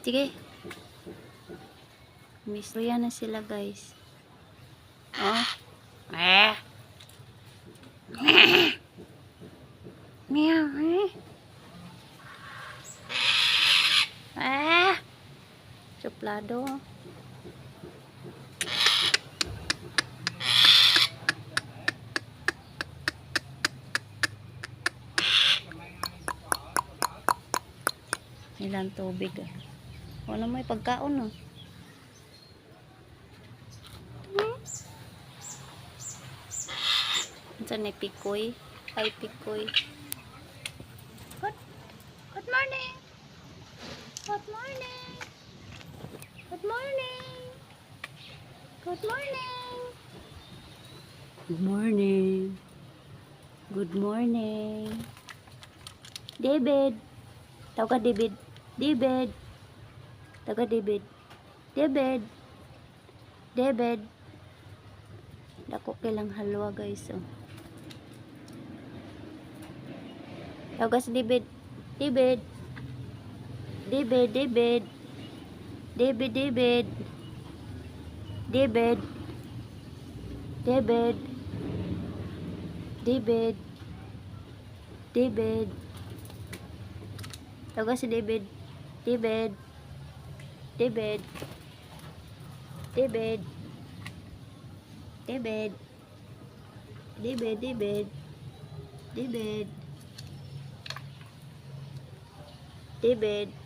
Sige. Mistorya na sila, guys. Oh. Eh. Meow. Ah. Suplado. Ilang tubig ah. Wala may pagkaon no. Saan ay pikoy? Ay pikoy. Good morning. Good morning. Good morning. Good morning. Good morning. Good morning. David. Tawag ka David. David. Tawag ka David. David. David. Dako kilang halwa guys. Oh. Tawag ka si David. David. David. David. David. David. David. David. David. David. Tawag ka si David. David. David. David. David. David. David. David. David.